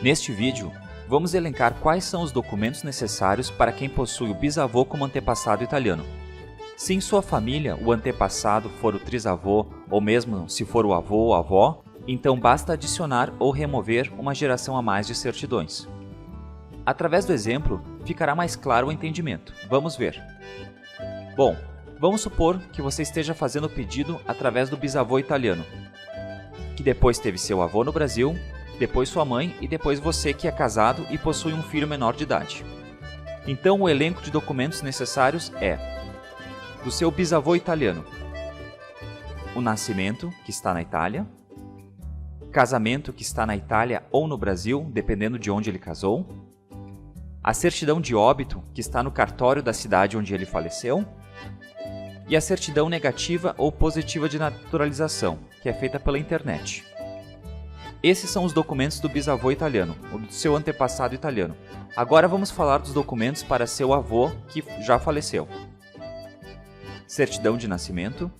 Neste vídeo, vamos elencar quais são os documentos necessários para quem possui o bisavô como antepassado italiano. Se em sua família o antepassado for o trisavô, ou mesmo se for o avô ou avó, então basta adicionar ou remover uma geração a mais de certidões. Através do exemplo, ficará mais claro o entendimento. Vamos ver. Bom, vamos supor que você esteja fazendo o pedido através do bisavô italiano, que depois teve seu avô no Brasil, depois sua mãe e depois você que é casado e possui um filho menor de idade. Então o elenco de documentos necessários é: do seu bisavô italiano, o nascimento, que está na Itália, casamento, que está na Itália ou no Brasil, dependendo de onde ele casou, a certidão de óbito, que está no cartório da cidade onde ele faleceu, e a certidão negativa ou positiva de naturalização, que é feita pela internet. Esses são os documentos do bisavô italiano, ou do seu antepassado italiano. Agora vamos falar dos documentos para seu avô que já faleceu. Certidão de nascimento,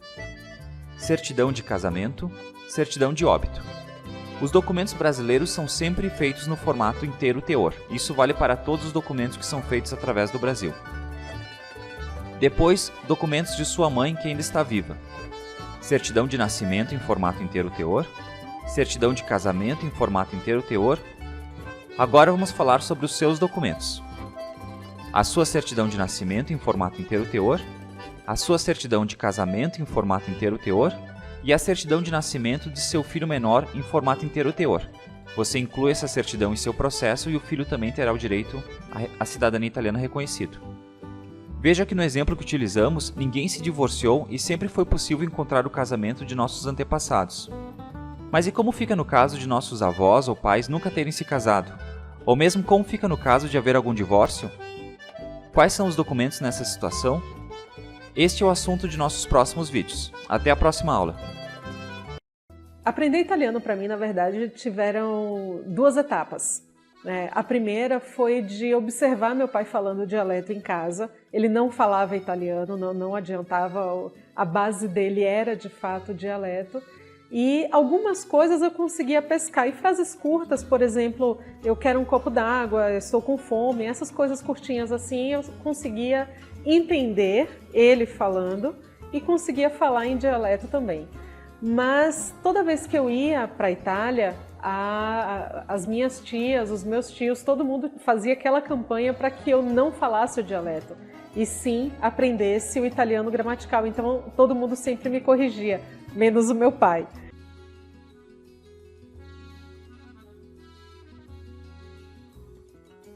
certidão de casamento, certidão de óbito. Os documentos brasileiros são sempre feitos no formato inteiro teor. Isso vale para todos os documentos que são feitos através do Brasil. Depois, documentos de sua mãe que ainda está viva. Certidão de nascimento em formato inteiro teor, certidão de casamento em formato inteiro teor. Agora vamos falar sobre os seus documentos. A sua certidão de nascimento em formato inteiro teor, a sua certidão de casamento em formato inteiro teor e a certidão de nascimento de seu filho menor em formato inteiro teor. Você inclui essa certidão em seu processo e o filho também terá o direito à cidadania italiana reconhecido. Veja que no exemplo que utilizamos, ninguém se divorciou e sempre foi possível encontrar o casamento de nossos antepassados. Mas e como fica no caso de nossos avós ou pais nunca terem se casado? Ou mesmo como fica no caso de haver algum divórcio? Quais são os documentos nessa situação? Este é o assunto de nossos próximos vídeos. Até a próxima aula! Aprender italiano para mim, na verdade, tiveram duas etapas. A primeira foi de observar meu pai falando dialeto em casa. Ele não falava italiano, não adiantava, a base dele era de fato dialeto. E algumas coisas eu conseguia pescar. E frases curtas, por exemplo, eu quero um copo d'água, estou com fome, essas coisas curtinhas assim, eu conseguia entender ele falando e conseguia falar em dialeto também. Mas toda vez que eu ia para a Itália, as minhas tias, os meus tios, todo mundo fazia aquela campanha para que eu não falasse o dialeto e sim aprendesse o italiano gramatical. Então todo mundo sempre me corrigia, menos o meu pai.